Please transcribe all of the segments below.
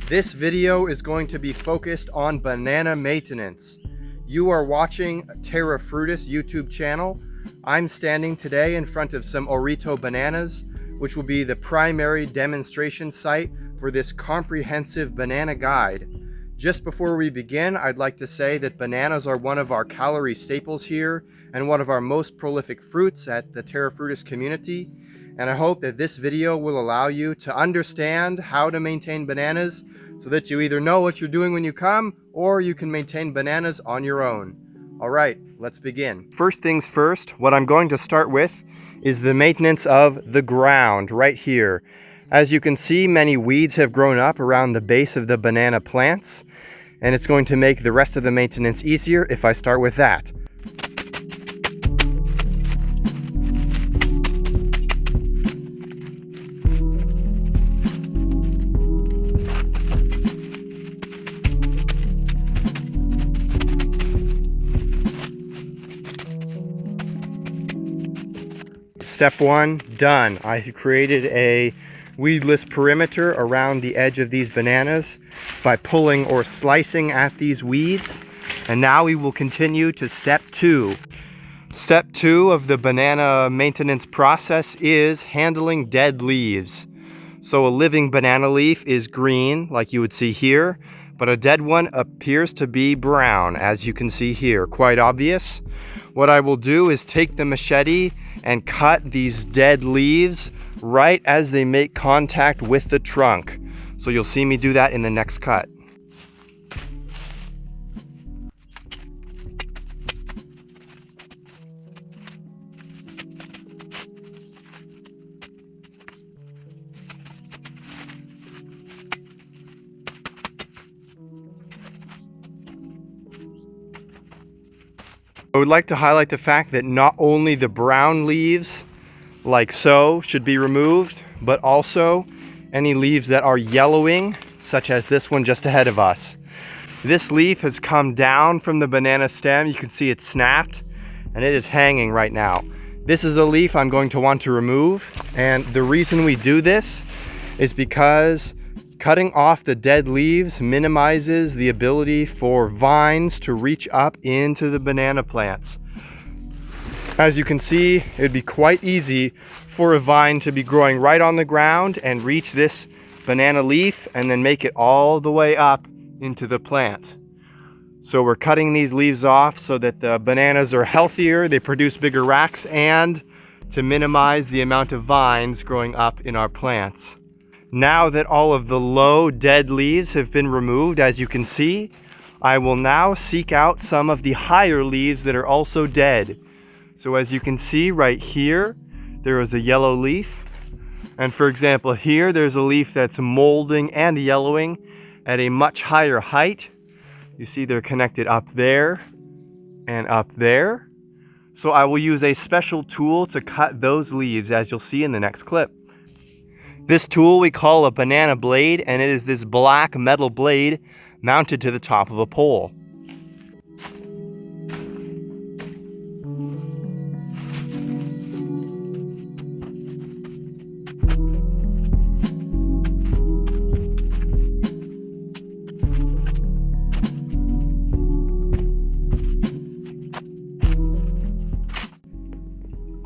This video is going to be focused on banana maintenance. You are watching Terra Frutis YouTube channel. I'm standing today in front of some Orito bananas, which will be the primary demonstration site for this comprehensive banana guide. Just before we begin, I'd like to say that bananas are one of our calorie staples here and one of our most prolific fruits at the Terra Frutis community. And I hope that this video will allow you to understand how to maintain bananas so that you either know what you're doing when you come or you can maintain bananas on your own. All right, let's begin. First things first, what I'm going to start with is the maintenance of the ground right here. As you can see, many weeds have grown up around the base of the banana plants, and it's going to make the rest of the maintenance easier if I start with that. Step one, done. I created a weedless perimeter around the edge of these bananas by pulling or slicing at these weeds. And now we will continue to step two. Step two of the banana maintenance process is handling dead leaves. So a living banana leaf is green, like you would see here, but a dead one appears to be brown, as you can see here, quite obvious. What I will do is take the machete and cut these dead leaves right as they make contact with the trunk. So you'll see me do that in the next cut. I would like to highlight the fact that not only the brown leaves, like so, should be removed, but also any leaves that are yellowing, such as this one just ahead of us. This leaf has come down from the banana stem. You can see it snapped, and it is hanging right now. This is a leaf I'm going to want to remove, and the reason we do this is because cutting off the dead leaves minimizes the ability for vines to reach up into the banana plants. As you can see, it would be quite easy for a vine to be growing right on the ground and reach this banana leaf and then make it all the way up into the plant. So we're cutting these leaves off so that the bananas are healthier, they produce bigger racks, and to minimize the amount of vines growing up in our plants. Now that all of the low dead leaves have been removed, as you can see, I will now seek out some of the higher leaves that are also dead. So as you can see right here, there is a yellow leaf. And for example, here there's a leaf that's molding and yellowing at a much higher height. You see they're connected up there and up there. So I will use a special tool to cut those leaves, as you'll see in the next clip. This tool we call a banana blade, and it is this black metal blade mounted to the top of a pole.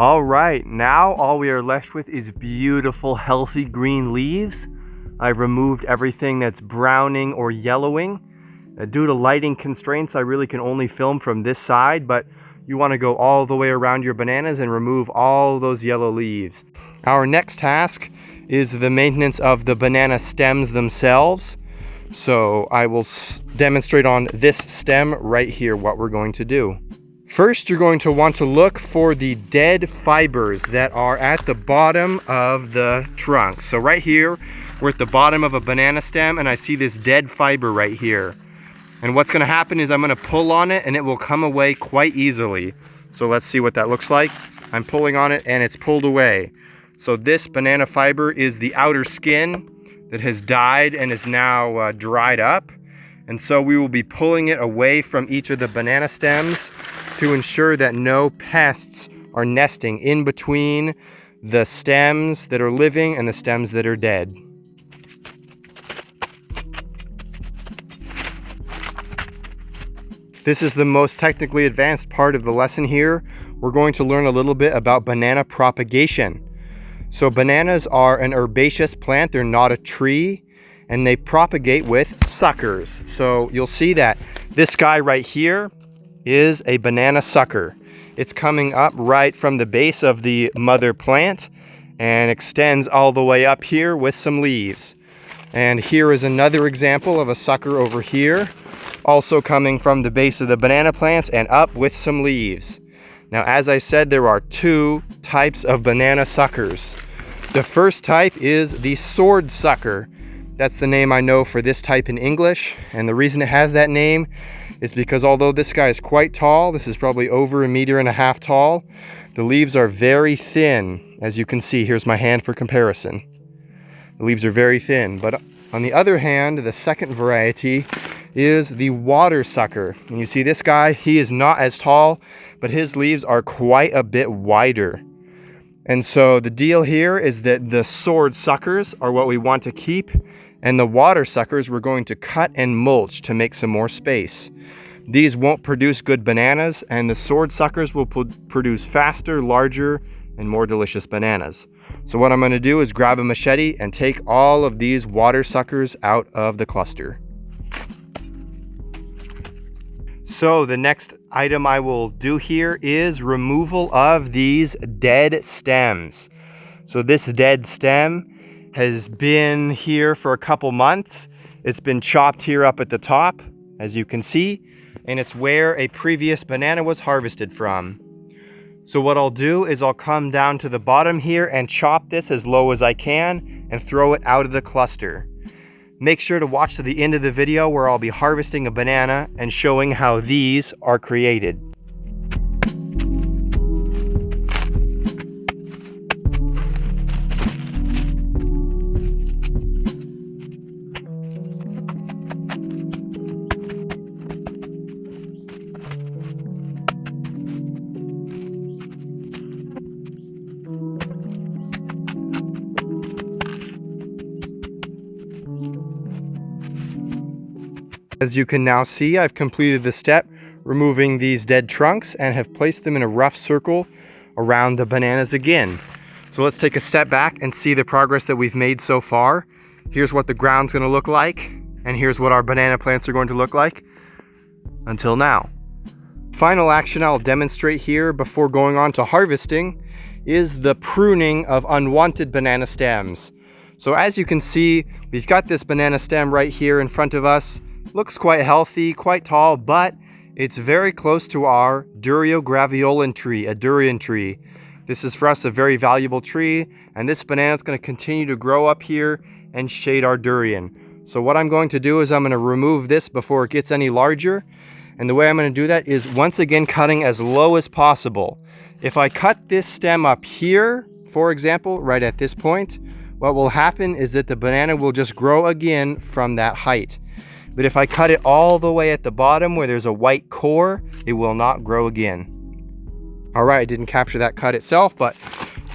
All right, now all we are left with is beautiful, healthy green leaves. I've removed everything that's browning or yellowing. Due to lighting constraints, I really can only film from this side, but you want to go all the way around your bananas and remove all those yellow leaves. Our next task is the maintenance of the banana stems themselves. So I will demonstrate on this stem right here what we're going to do. First, you're going to want to look for the dead fibers that are at the bottom of the trunk. So right here, we're at the bottom of a banana stem, and I see this dead fiber right here. And what's going to happen is I'm going to pull on it, and it will come away quite easily. So let's see what that looks like. I'm pulling on it, and it's pulled away. So this banana fiber is the outer skin that has died and is now dried up. And so we will be pulling it away from each of the banana stems to ensure that no pests are nesting in between the stems that are living and the stems that are dead. This is the most technically advanced part of the lesson here. We're going to learn a little bit about banana propagation. So bananas are an herbaceous plant, they're not a tree, and they propagate with suckers. So you'll see that this guy right here is a banana sucker. It's coming up right from the base of the mother plant and extends all the way up here with some leaves. And here is another example of a sucker over here, also coming from the base of the banana plant and up with some leaves. Now, as I said, there are two types of banana suckers. The first type is the sword sucker. That's the name I know for this type in English. And the reason it has that name is because although this guy is quite tall, this is probably over 1.5 meters tall, the leaves are very thin. As you can see, here's my hand for comparison. The leaves are very thin. But on the other hand, the second variety is the water sucker. And you see this guy, he is not as tall, but his leaves are quite a bit wider. And so the deal here is that the sword suckers are what we want to keep, and the water suckers we're going to cut and mulch to make some more space. These won't produce good bananas, and the sword suckers will produce faster, larger, and more delicious bananas. So what I'm going to do is grab a machete and take all of these water suckers out of the cluster. So the next item I will do here is removal of these dead stems. So this dead stem has been here for a couple months. It's been chopped here up at the top, as you can see, and it's where a previous banana was harvested from. So what I'll do is I'll come down to the bottom here and chop this as low as I can and throw it out of the cluster. Make sure to watch to the end of the video where I'll be harvesting a banana and showing how these are created. As you can now see, I've completed the step removing these dead trunks and have placed them in a rough circle around the bananas again. So let's take a step back and see the progress that we've made so far. Here's what the ground's going to look like, and here's what our banana plants are going to look like until now. Final action I'll demonstrate here before going on to harvesting is the pruning of unwanted banana stems. So as you can see, we've got this banana stem right here in front of us. Looks quite healthy, quite tall, but it's very close to our Duriograviolan tree, a durian tree. This is for us a very valuable tree, and this banana is going to continue to grow up here and shade our durian. So what I'm going to do is I'm going to remove this before it gets any larger, and the way I'm going to do that is once again cutting as low as possible. If I cut this stem up here, for example, right at this point, what will happen is that the banana will just grow again from that height. But if I cut it all the way at the bottom where there's a white core, it will not grow again. All right, I didn't capture that cut itself, but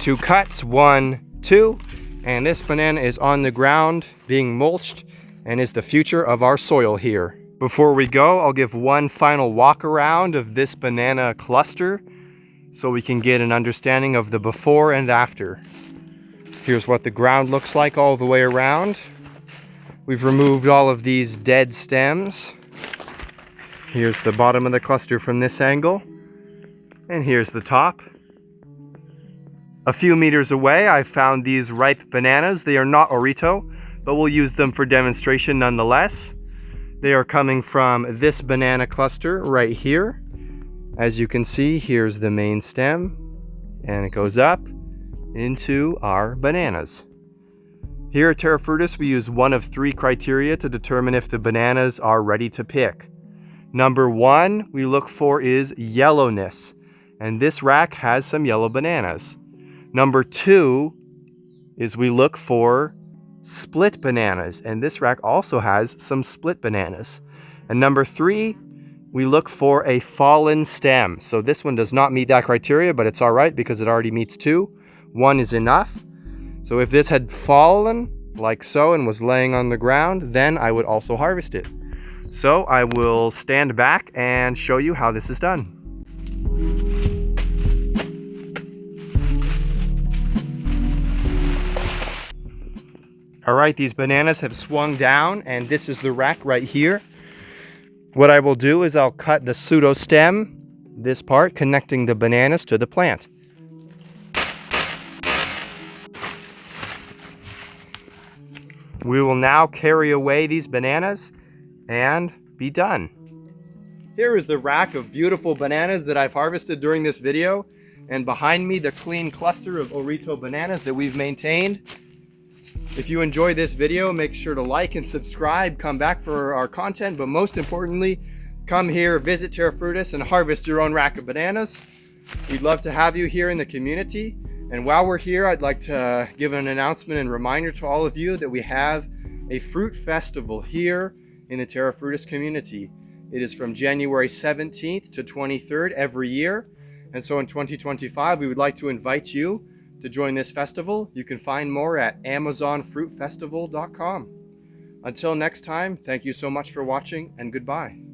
2 cuts, 1, 2, and this banana is on the ground being mulched and is the future of our soil here. Before we go, I'll give one final walk around of this banana cluster so we can get an understanding of the before and after. Here's what the ground looks like all the way around. We've removed all of these dead stems. Here's the bottom of the cluster from this angle. And here's the top. A few meters away, I found these ripe bananas. They are not Orito, but we'll use them for demonstration nonetheless. They are coming from this banana cluster right here. As you can see, here's the main stem, and it goes up into our bananas. Here at Terra Frutis, we use one of 3 criteria to determine if the bananas are ready to pick. Number 1 we look for is yellowness, and this rack has some yellow bananas. Number 2 is we look for split bananas, and this rack also has some split bananas. And number 3, we look for a fallen stem. So this one does not meet that criteria, but it's all right because it already meets 2. 1 is enough. So if this had fallen like so and was laying on the ground, then I would also harvest it. So I will stand back and show you how this is done. All right, these bananas have swung down, and this is the rack right here. What I will do is I'll cut the pseudostem, this part connecting the bananas to the plant. We will now carry away these bananas and be done. Here is the rack of beautiful bananas that I've harvested during this video, and behind me the clean cluster of Orito bananas that we've maintained. If you enjoyed this video, make sure to like and subscribe, come back for our content, but most importantly, come here, visit Terra Frutis, and harvest your own rack of bananas. We'd love to have you here in the community. And while we're here, I'd like to give an announcement and reminder to all of you that we have a fruit festival here in the Terra Frutis community. It is from January 17th to 23rd every year. And so in 2025, we would like to invite you to join this festival. You can find more at amazonfruitfestival.com. Until next time, thank you so much for watching, and goodbye.